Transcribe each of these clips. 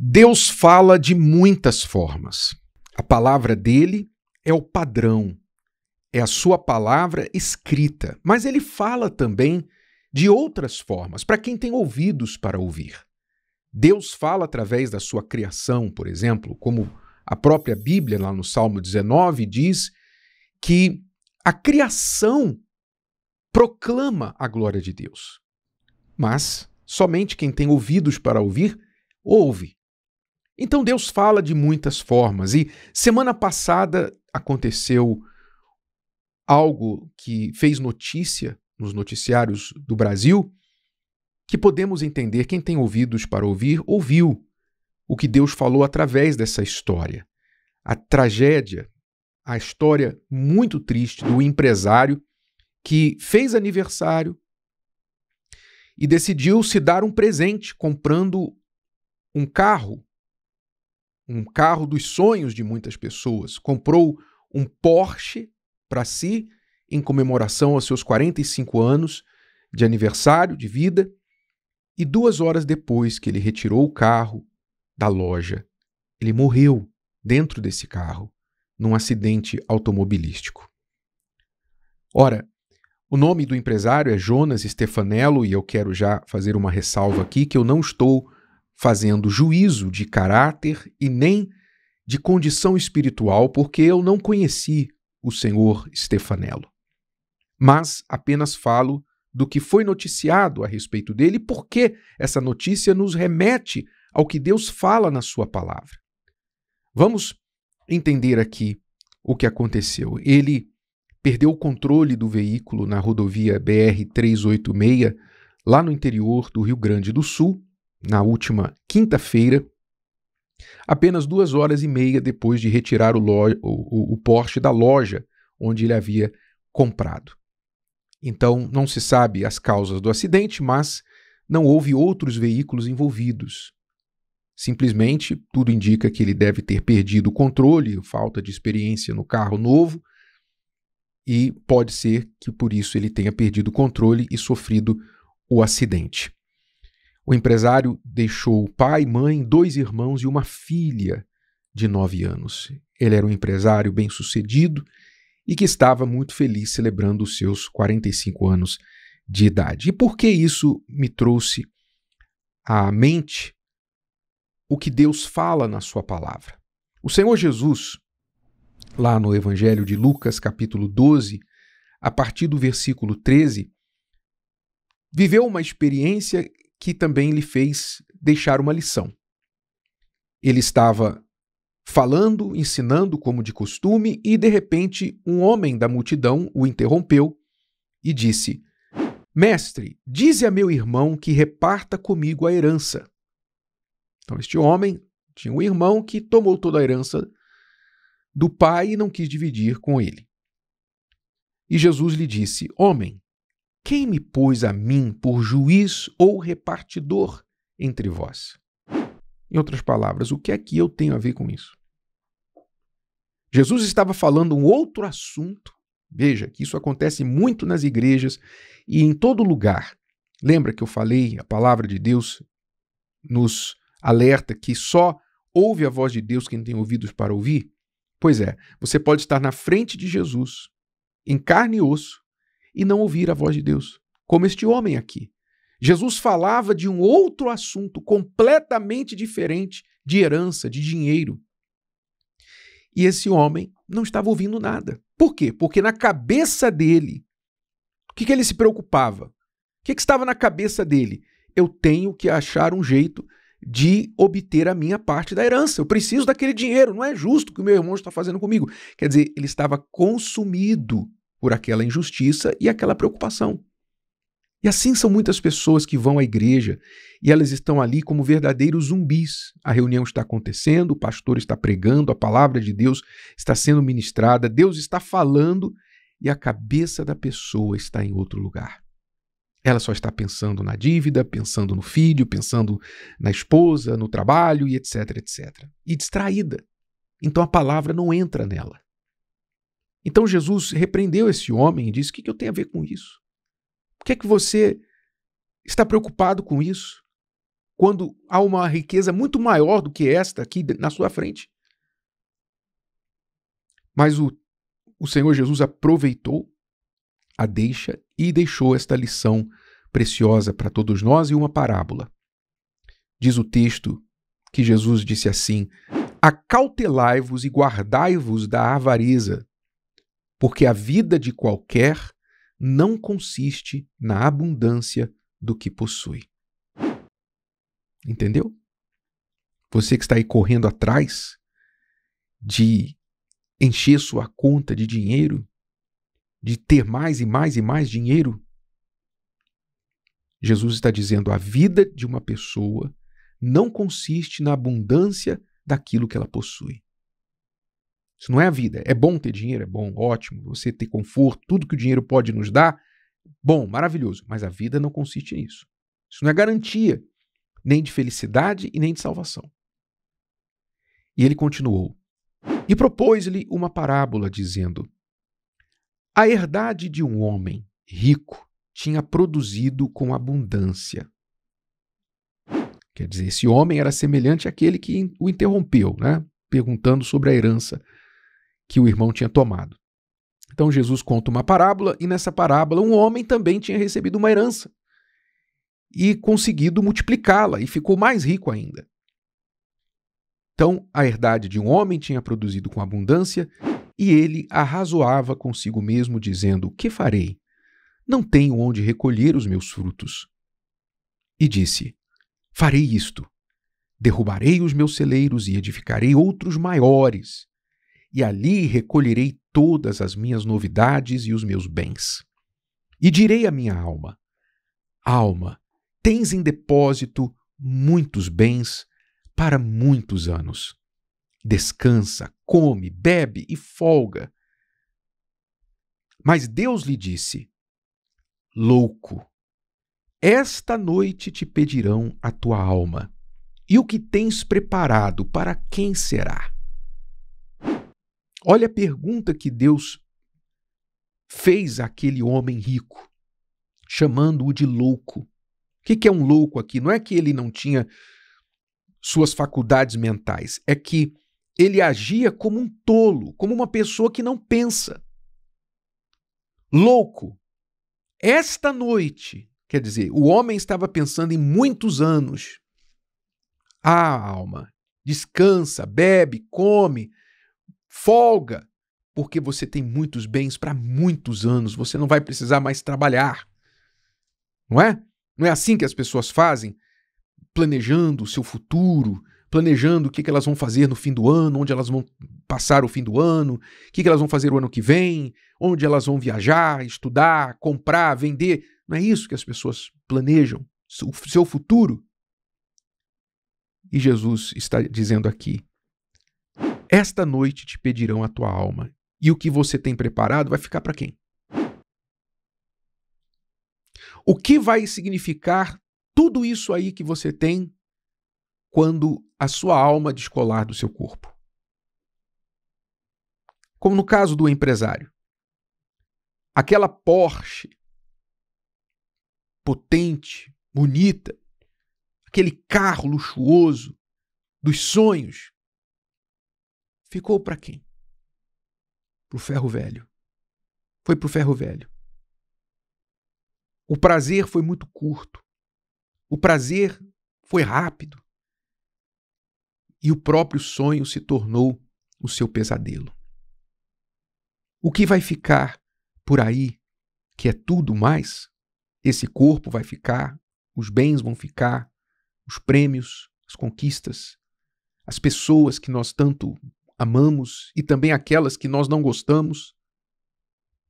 Deus fala de muitas formas. A palavra dele é o padrão, é a sua palavra escrita, mas ele fala também de outras formas, para quem tem ouvidos para ouvir. Deus fala através da sua criação, por exemplo, como a própria Bíblia, lá no Salmo 19, diz que a criação proclama a glória de Deus. Mas somente quem tem ouvidos para ouvir, ouve. Então Deus fala de muitas formas e semana passada aconteceu algo que fez notícia nos noticiários do Brasil, que podemos entender, quem tem ouvidos para ouvir, ouviu o que Deus falou através dessa história. A tragédia, a história muito triste do empresário que fez aniversário e decidiu se dar um presente comprando um carro dos sonhos de muitas pessoas. Comprou um Porsche para si, em comemoração aos seus 45 anos de aniversário de vida, e 2 horas depois que ele retirou o carro da loja, ele morreu dentro desse carro, num acidente automobilístico. Ora, o nome do empresário é Jonas Stefanello, e eu quero já fazer uma ressalva aqui que eu não estou fazendo juízo de caráter e nem de condição espiritual, porque eu não conheci o senhor Stefanello. Mas apenas falo do que foi noticiado a respeito dele, porque essa notícia nos remete ao que Deus fala na sua palavra. Vamos entender aqui o que aconteceu. Ele perdeu o controle do veículo na rodovia BR-386, lá no interior do Rio Grande do Sul, na última quinta-feira, apenas 2 horas e meia depois de retirar o Porsche da loja onde ele havia comprado. Então, não se sabe as causas do acidente, mas não houve outros veículos envolvidos. Simplesmente, tudo indica que ele deve ter perdido o controle, falta de experiência no carro novo, e pode ser que por isso ele tenha perdido o controle e sofrido o acidente. O empresário deixou pai, mãe, 2 irmãos e uma filha de 9 anos. Ele era um empresário bem-sucedido e que estava muito feliz celebrando os seus 45 anos de idade. E por que isso me trouxe à mente o que Deus fala na sua palavra? O Senhor Jesus, lá no Evangelho de Lucas, capítulo 12, a partir do versículo 13, viveu uma experiência que também lhe fez deixar uma lição. Ele estava falando, ensinando como de costume, e de repente um homem da multidão o interrompeu e disse: Mestre, dize a meu irmão que reparta comigo a herança. Então este homem tinha um irmão que tomou toda a herança do pai e não quis dividir com ele. E Jesus lhe disse: Homem, quem me pôs a mim por juiz ou repartidor entre vós? Em outras palavras, o que é que eu tenho a ver com isso? Jesus estava falando um outro assunto. Veja que isso acontece muito nas igrejas e em todo lugar. Lembra que eu falei, a palavra de Deus nos alerta que só ouve a voz de Deus quem tem ouvidos para ouvir? Pois é, você pode estar na frente de Jesus, em carne e osso, e não ouvir a voz de Deus, como este homem aqui. Jesus falava de um outro assunto completamente diferente, de herança, de dinheiro. E esse homem não estava ouvindo nada. Por quê? Porque na cabeça dele, o que ele se preocupava? O que estava na cabeça dele? Eu tenho que achar um jeito de obter a minha parte da herança. Eu preciso daquele dinheiro. Não é justo o que o meu irmão está fazendo comigo. Quer dizer, ele estava consumido por aquela injustiça e aquela preocupação. E assim são muitas pessoas que vão à igreja e elas estão ali como verdadeiros zumbis. A reunião está acontecendo, o pastor está pregando, a palavra de Deus está sendo ministrada, Deus está falando e a cabeça da pessoa está em outro lugar. Ela só está pensando na dívida, pensando no filho, pensando na esposa, no trabalho e etc, etc. E distraída. Então a palavra não entra nela. Então Jesus repreendeu esse homem e disse: o que eu tenho a ver com isso? Por que é que você está preocupado com isso? quando há uma riqueza muito maior do que esta aqui na sua frente. Mas o Senhor Jesus aproveitou a deixa e deixou esta lição preciosa para todos nós e uma parábola. Diz o texto que Jesus disse assim: acautelai-vos e guardai-vos da avareza, porque a vida de qualquer não consiste na abundância do que possui. Entendeu? Você que está aí correndo atrás de encher sua conta de dinheiro, de ter mais e mais e mais dinheiro, Jesus está dizendo: a vida de uma pessoa não consiste na abundância daquilo que ela possui. Isso não é a vida. É bom ter dinheiro, é bom, ótimo, você ter conforto, tudo que o dinheiro pode nos dar, bom, maravilhoso, mas a vida não consiste nisso. Isso não é garantia nem de felicidade e nem de salvação. E ele continuou: e propôs-lhe uma parábola, dizendo: a herdade de um homem rico tinha produzido com abundância. Quer dizer, esse homem era semelhante àquele que o interrompeu, né? Perguntando sobre a herança que o irmão tinha tomado. Então Jesus conta uma parábola, e nessa parábola um homem também tinha recebido uma herança e conseguido multiplicá-la, e ficou mais rico ainda. Então a herdade de um homem tinha produzido com abundância, e ele arrazoava consigo mesmo, dizendo: que farei? Não tenho onde recolher os meus frutos. E disse: farei isto: derrubarei os meus celeiros e edificarei outros maiores, e ali recolherei todas as minhas novidades e os meus bens. E direi à minha alma: alma, tens em depósito muitos bens para muitos anos. Descansa, come, bebe e folga. Mas Deus lhe disse: louco, esta noite te pedirão a tua alma, e o que tens preparado, para quem será? Olha a pergunta que Deus fez àquele homem rico, chamando-o de louco. O que é um louco aqui? Não é que ele não tinha suas faculdades mentais, é que ele agia como um tolo, como uma pessoa que não pensa. Louco, esta noite, quer dizer, o homem estava pensando em muitos anos. Ah, alma, descansa, bebe, come, folga, porque você tem muitos bens para muitos anos, você não vai precisar mais trabalhar. Não é? Não é assim que as pessoas fazem? Planejando o seu futuro, planejando o que elas vão fazer no fim do ano, onde elas vão passar o fim do ano, o que elas vão fazer o ano que vem, onde elas vão viajar, estudar, comprar, vender. Não é isso que as pessoas planejam, o seu futuro? E Jesus está dizendo aqui: esta noite te pedirão a tua alma, e o que você tem preparado vai ficar para quem? O que vai significar tudo isso aí que você tem quando a sua alma descolar do seu corpo? Como no caso do empresário. Aquela Porsche potente, bonita, aquele carro luxuoso dos sonhos, ficou para quem? Para o ferro velho. Foi para o ferro velho. O prazer foi muito curto. O prazer foi rápido. E o próprio sonho se tornou o seu pesadelo. O que vai ficar por aí, que é tudo mais, esse corpo vai ficar, os bens vão ficar, os prêmios, as conquistas, as pessoas que nós tanto amamos e também aquelas que nós não gostamos.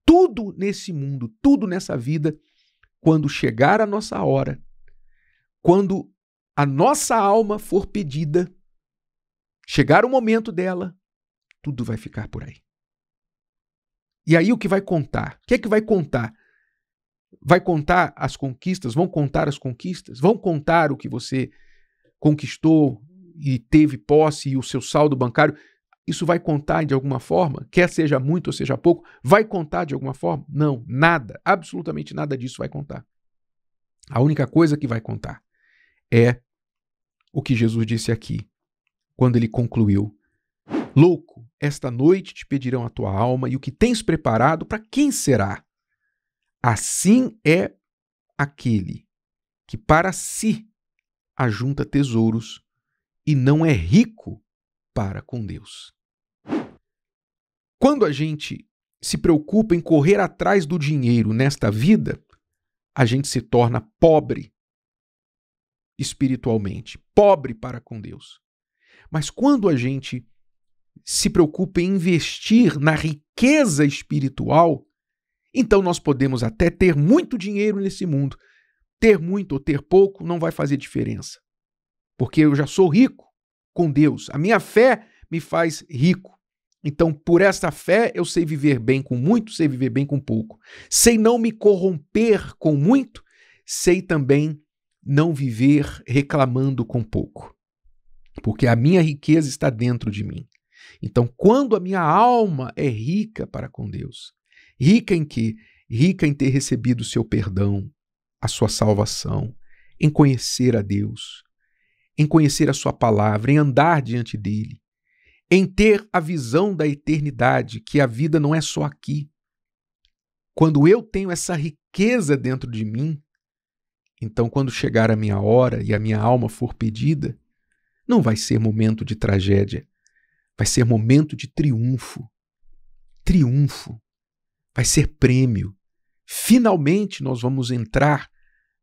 Tudo nesse mundo, tudo nessa vida, quando chegar a nossa hora, quando a nossa alma for pedida, chegar o momento dela, tudo vai ficar por aí. E aí o que vai contar? O que é que vai contar? Vai contar as conquistas? Vão contar as conquistas? Vão contar o que você conquistou e teve posse e o seu saldo bancário? Isso vai contar de alguma forma? Quer seja muito ou seja pouco, vai contar de alguma forma? Não, nada, absolutamente nada disso vai contar. A única coisa que vai contar é o que Jesus disse aqui, quando ele concluiu: louco, esta noite te pedirão a tua alma, e o que tens preparado, para quem será? Assim é aquele que para si ajunta tesouros e não é rico para com Deus. Quando a gente se preocupa em correr atrás do dinheiro nesta vida, a gente se torna pobre espiritualmente, pobre para com Deus. Mas quando a gente se preocupa em investir na riqueza espiritual, então nós podemos até ter muito dinheiro nesse mundo. Ter muito ou ter pouco não vai fazer diferença. Porque eu já sou rico com Deus. A minha fé me faz rico. Então, por esta fé, eu sei viver bem com muito, sei viver bem com pouco. Sei não me corromper com muito, sei também não viver reclamando com pouco. Porque a minha riqueza está dentro de mim. Então, quando a minha alma é rica para com Deus, rica em quê? Rica em ter recebido o seu perdão, a sua salvação, em conhecer a Deus, em conhecer a sua palavra, em andar diante dele, em ter a visão da eternidade, que a vida não é só aqui. Quando eu tenho essa riqueza dentro de mim, então quando chegar a minha hora e a minha alma for pedida, não vai ser momento de tragédia, vai ser momento de triunfo. Triunfo. Vai ser prêmio. Finalmente nós vamos entrar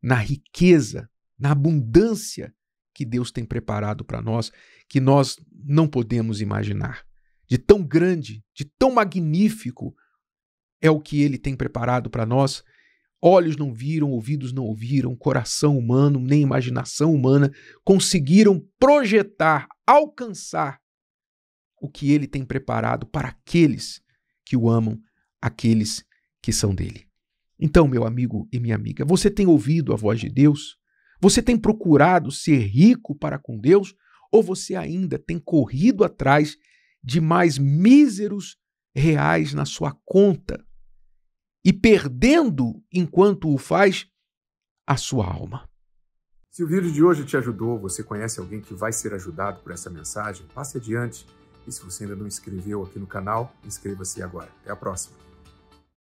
na riqueza, na abundância que Deus tem preparado para nós, que nós não podemos imaginar. De tão grande, de tão magnífico é o que Ele tem preparado para nós. Olhos não viram, ouvidos não ouviram, coração humano, nem imaginação humana conseguiram projetar, alcançar o que Ele tem preparado para aqueles que o amam, aqueles que são dele. Então, meu amigo e minha amiga, você tem ouvido a voz de Deus? Você tem procurado ser rico para com Deus? Ou você ainda tem corrido atrás de mais míseros reais na sua conta e perdendo, enquanto o faz, a sua alma? Se o vídeo de hoje te ajudou, você conhece alguém que vai ser ajudado por essa mensagem, passe adiante. E se você ainda não inscreveu aqui no canal, inscreva-se agora. Até a próxima.